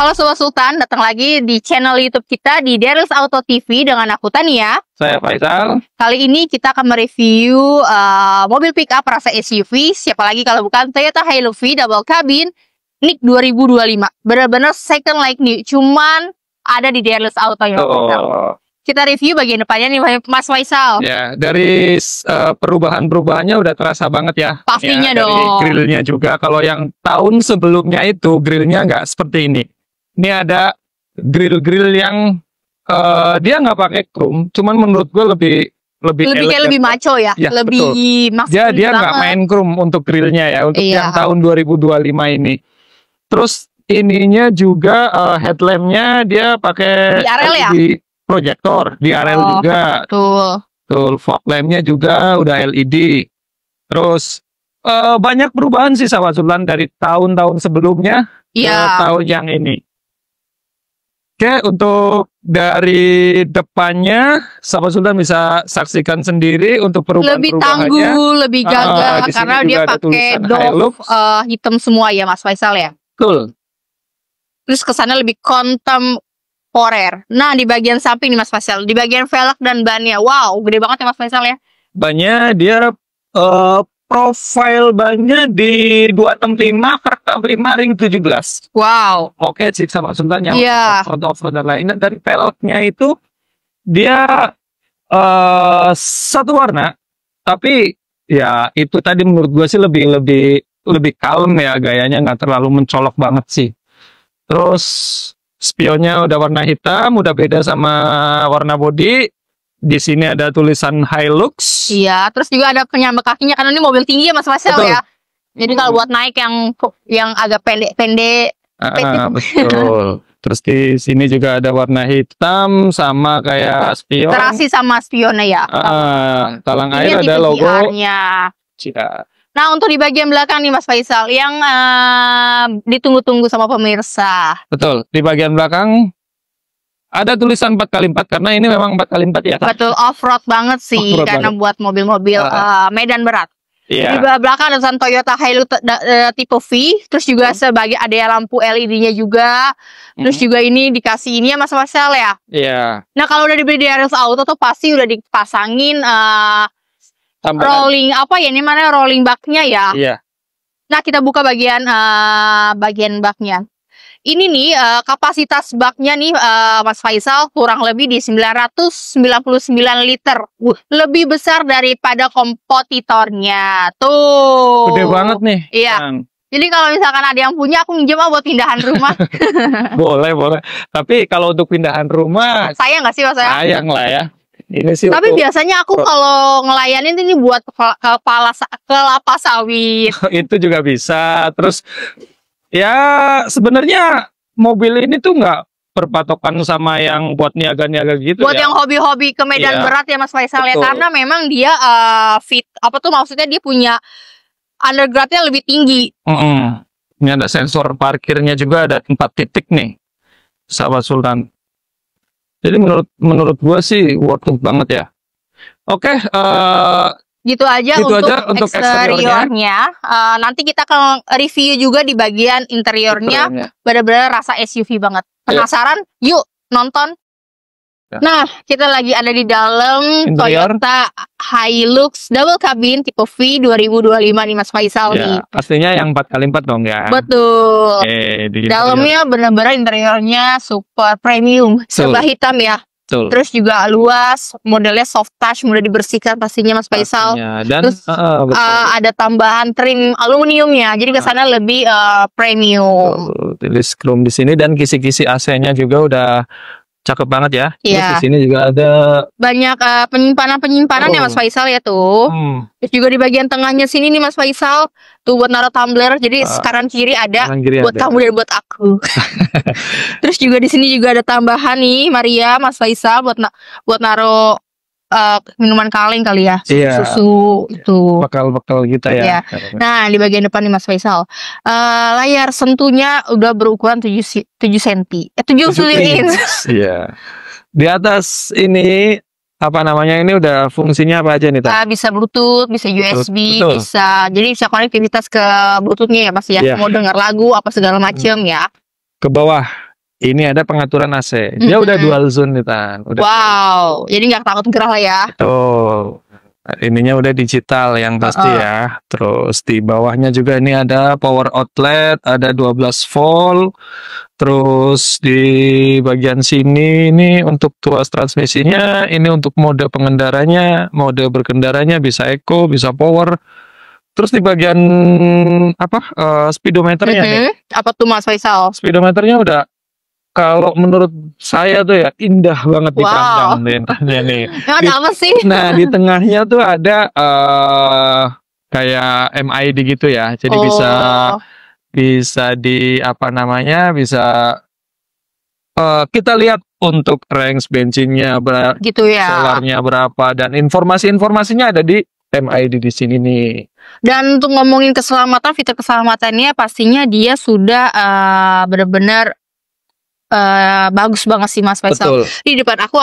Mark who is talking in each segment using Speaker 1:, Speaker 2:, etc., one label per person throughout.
Speaker 1: Halo Sobat Sultan, datang lagi di channel YouTube kita di Daryl's Auto TV dengan aku Tania.
Speaker 2: Saya Faisal.
Speaker 1: Kali ini kita akan mereview mobil pickup rasa SUV. Siapa lagi kalau bukan Toyota Hilux double cabin NIK 2025. Benar-benar second like new, cuman ada di Daryl's Auto ya. Kita review bagian depannya nih Mas Faisal.
Speaker 2: Ya, dari perubahan-perubahannya udah terasa banget ya.
Speaker 1: Pastinya
Speaker 2: ya,
Speaker 1: dong.
Speaker 2: Dari grillnya juga. Kalau yang tahun sebelumnya itu grillnya nggak seperti ini. Ini ada grill-grill yang dia nggak pakai chrome, cuman menurut gue lebih
Speaker 1: kayak lebih maco ya, lebih
Speaker 2: maksimal. Dia nggak main chrome untuk grillnya ya, untuk yang tahun 2025 ini. Terus ininya juga headlampnya dia pakai LED proyektor di RL juga. Betul. Fog lampnya juga udah LED. Terus banyak perubahan sih sahabat Sultan dari tahun-tahun sebelumnya ke tahun yang ini. Oke, untuk dari depannya sahabat Sultan bisa saksikan sendiri untuk perubahan-perubahannya.
Speaker 1: Lebih tangguh, lebih gagah karena dia pakai Dove hitam semua ya Mas Faisal ya.
Speaker 2: Betul.
Speaker 1: Terus kesannya lebih kontemporer. Nah, di bagian samping nih Mas Faisal, di bagian velg dan bannya, wow, gede banget ya Mas Faisal ya.
Speaker 2: Bannya dia profil bannya di 265/5 ring 17.
Speaker 1: Wow.
Speaker 2: Oke sih sama Sultan yang off-road dan lainnya. Dari velgnya itu dia satu warna, tapi ya itu tadi menurut gue sih lebih kalem ya, gayanya nggak terlalu mencolok banget sih. Terus spionnya udah warna hitam, udah beda sama warna bodi. Di sini ada tulisan Hilux.
Speaker 1: Iya, terus juga ada penyambak kakinya karena ini mobil tinggi ya Mas Faisal ya. Jadi kalau buat naik yang agak pendek.
Speaker 2: Betul. Terus di sini juga ada warna hitam sama kayak spion.
Speaker 1: Terasi sama spionnya ya.
Speaker 2: Talang air ada logo. Nah,
Speaker 1: untuk di bagian belakang nih Mas Faisal yang ditunggu-tunggu sama pemirsa.
Speaker 2: Betul. Di bagian belakang ada tulisan 4x4 karena ini memang 4x4 ya.
Speaker 1: Betul, off-road banget sih karena buat mobil-mobil medan berat. Di belakang ada tulisan Toyota Hilux tipe V, terus juga sebagai ada lampu LED-nya juga. Terus juga ini dikasih ini ya Mas Faisal ya.
Speaker 2: Iya.
Speaker 1: Nah, kalau udah dibeli di Daryl's Auto tuh pasti udah dipasangin rolling rolling baknya ya.
Speaker 2: Iya.
Speaker 1: Nah, kita buka bagian baknya. Ini nih kapasitas baknya nih Mas Faisal kurang lebih di 999 liter. Lebih besar daripada kompetitornya. Tuh.
Speaker 2: Gede banget nih.
Speaker 1: Iya. Jadi kalau misalkan ada yang punya, aku minjem buat pindahan rumah.
Speaker 2: boleh. Tapi kalau untuk pindahan rumah,
Speaker 1: sayang nggak sih Mas?
Speaker 2: Sayang lah ya. Ini sih
Speaker 1: tapi biasanya aku kalau ngelayanin ini buat kelapa sawit.
Speaker 2: Itu juga bisa. Terus ya sebenarnya mobil ini tuh nggak berpatokan sama yang buat niaga-niaga gitu.
Speaker 1: Buat yang hobi-hobi ke medan berat ya Mas Faisal ya, karena memang dia maksudnya dia punya undergroundnya lebih tinggi.
Speaker 2: Ini ada sensor parkirnya juga, ada 4 titik nih sahabat Sultan. Jadi menurut gua sih worth it banget ya. Oke,
Speaker 1: gitu aja untuk eksteriornya. Nanti kita akan review juga di bagian interiornya. Benar-benar rasa SUV banget. Penasaran? Yuk nonton. Nah, kita lagi ada di dalam Toyota Hilux double cabin tipe V 2025 nih Mas Faisal nih.
Speaker 2: Pastinya yang 4x4 dong ya.
Speaker 1: Betul. Dalamnya benar-benar interiornya super premium, serba hitam ya. Terus juga luas, modelnya soft touch, mudah dibersihkan pastinya Mas Faisal.
Speaker 2: Dan
Speaker 1: terus ada tambahan trim aluminiumnya, jadi kesannya lebih premium.
Speaker 2: Tulis chrome di sini dan kisi-kisi AC-nya juga udah cakep banget ya. Terus di sini juga ada
Speaker 1: banyak penyimpanan ya Mas Faisal ya tuh. Terus juga di bagian tengahnya sini nih Mas Faisal tuh buat naruh tumbler. Jadi kanan kiri ada buat kamu dan buat aku. Terus juga di sini juga ada tambahan nih Maria Mas Faisal buat naruh minuman kaleng kali ya, susu itu.
Speaker 2: Bekal-bekal gitu ya.
Speaker 1: Nah, di bagian depan nih Mas Faisal, layar sentuhnya udah berukuran 7 cm. 7 inch.
Speaker 2: Iya. Di atas ini apa namanya ini udah fungsinya apa aja nih
Speaker 1: bisa Bluetooth, bisa USB, bisa jadi bisa konektivitas ke Bluetoothnya ya Mas ya. Mau dengar lagu apa segala macem ya.
Speaker 2: Ke bawah ini ada pengaturan AC. Dia udah dual zone nih Tan.
Speaker 1: Wow, jadi nggak takut gerah lah ya.
Speaker 2: Tuh. Ininya udah digital yang pasti ya. Terus di bawahnya juga ini ada power outlet, ada 12 volt. Terus di bagian sini ini untuk tuas transmisinya, ini untuk mode pengendaranya, mode berkendaranya bisa eco, bisa power. Terus di bagian speedometernya nih.
Speaker 1: Apa tuh Mas Faisal?
Speaker 2: Speedometernya udah, kalau menurut saya tuh ya indah banget dipandang nih.
Speaker 1: Ada apa sih?
Speaker 2: Nah di tengahnya tuh ada kayak MID gitu ya. Jadi bisa di bisa kita lihat untuk range bensinnya
Speaker 1: gitu ya.
Speaker 2: Solarnya berapa dan informasinya ada di MID di sini nih.
Speaker 1: Dan untuk ngomongin keselamatan, fitur keselamatannya pastinya dia sudah benar-benar bagus banget sih Mas Faisal. Di depan aku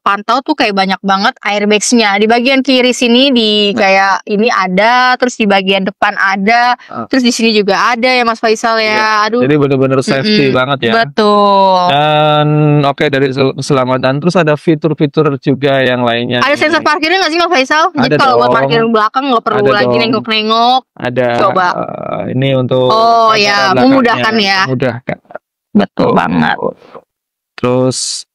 Speaker 1: pantau tuh kayak banyak banget airbagsnya. Di bagian kiri sini kayak ini ada, terus di bagian depan ada, terus di sini juga ada ya Mas Faisal ya. Aduh.
Speaker 2: Jadi bener-bener safety banget ya.
Speaker 1: Betul.
Speaker 2: Dan dari keselamatan terus ada fitur-fitur juga yang lainnya.
Speaker 1: Ada sensor parkirnya nggak sih Mas Faisal? Jadi kalau buat parkir belakang nggak perlu lagi nengok-nengok.
Speaker 2: Ada.
Speaker 1: Coba.
Speaker 2: Ini untuk.
Speaker 1: Memudahkan ya.
Speaker 2: Memudahkan.
Speaker 1: Betul banget.
Speaker 2: Terus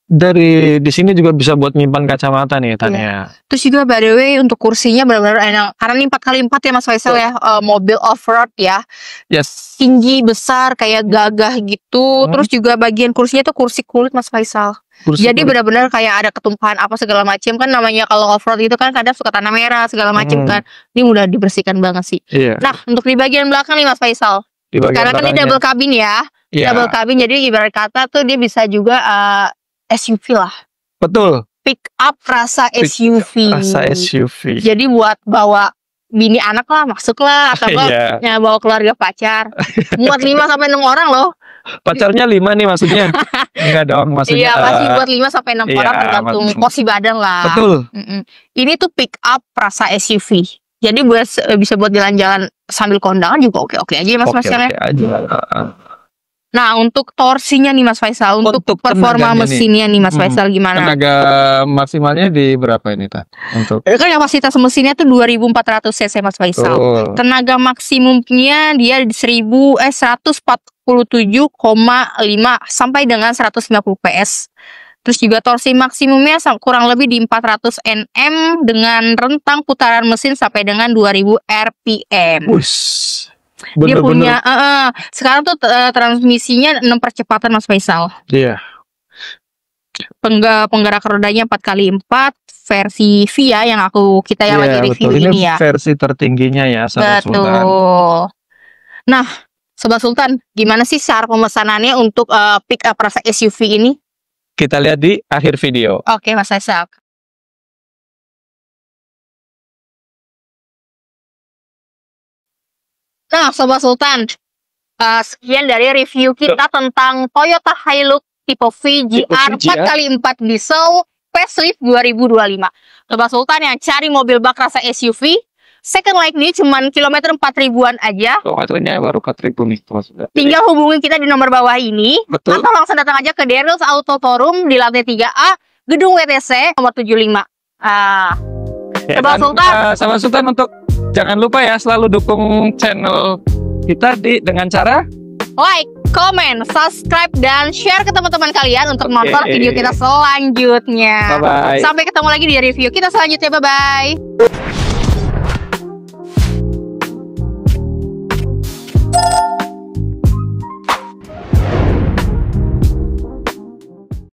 Speaker 2: di sini juga bisa buat nyimpan kacamata nih Tanya.
Speaker 1: Terus juga by the way untuk kursinya benar-benar enak. Karena ini 4x4 ya Mas Faisal ya, mobil off-road ya.
Speaker 2: Yes.
Speaker 1: Tinggi, besar, kayak gagah gitu. Terus juga bagian kursinya tuh kursi kulit Mas Faisal. Jadi benar-benar kayak ada ketumpahan apa segala macam kan, namanya kalau off-road itu kan kadang suka tanah merah segala macam kan. Ini udah dibersihkan banget sih. Nah, untuk di bagian belakang nih Mas Faisal. Karena kan ini double cabin ya. Double cabin, jadi ibarat kata tuh dia bisa juga SUV lah.
Speaker 2: Betul.
Speaker 1: Pick up rasa SUV. Jadi buat bawa bini anak lah, masuk lah, atau bawa keluarga pacar. Muat 5-6 orang loh.
Speaker 2: Pacarnya 5 nih maksudnya. Enggak dong maksudnya.
Speaker 1: Iya, pasti buat 5-6 orang tergantung porsi badan lah.
Speaker 2: Betul.
Speaker 1: Ini tuh pick up rasa SUV. Jadi bisa buat jalan-jalan sambil kondangan juga oke-oke aja ya Mas Faisal ya. Nah, untuk torsinya nih Mas Faisal, untuk performa mesinnya nih Mas Faisal gimana?
Speaker 2: Tenaga maksimalnya di berapa ini Tan? Untuk
Speaker 1: kan kapasitas mesinnya tuh 2400 cc Mas Faisal. Tenaga maksimumnya dia di 147,5 sampai dengan 150 PS. Terus juga torsi maksimumnya kurang lebih di 400 Nm dengan rentang putaran mesin sampai dengan 2000 RPM. Dia punya sekarang tuh transmisinya 6 percepatan Mas Faisal.
Speaker 2: Iya.
Speaker 1: Penggerak rodanya 4x4 versi V ya, yang kita yang lagi review ini ya.
Speaker 2: Versi tertingginya ya Sobat Sultan.
Speaker 1: Nah, Sobat Sultan, gimana sih cara pemesanannya untuk pick up rasa SUV ini?
Speaker 2: Kita lihat di akhir video.
Speaker 1: Oke, Mas Faisal. Nah, Sobat Sultan, sekian dari review kita tentang Toyota Hilux tipe V GR 4x4 diesel facelift 2025. Sobat Sultan yang cari mobil bak rasa SUV, second life ini cuman kilometer 4.000-an aja.
Speaker 2: Kilometernya baru 4.000 nih.
Speaker 1: Tinggal hubungi kita di nomor bawah ini.
Speaker 2: Betul.
Speaker 1: Atau langsung datang aja ke Daniels Auto Showroom di lantai 3A, Gedung WTC nomor 75. Sobat Sultan.
Speaker 2: Sobat Sultan, untuk jangan lupa ya selalu dukung channel kita dengan cara
Speaker 1: like, comment, subscribe, dan share ke teman-teman kalian untuk nonton video kita selanjutnya.
Speaker 2: Bye-bye.
Speaker 1: Sampai ketemu lagi di review kita selanjutnya. Bye-bye.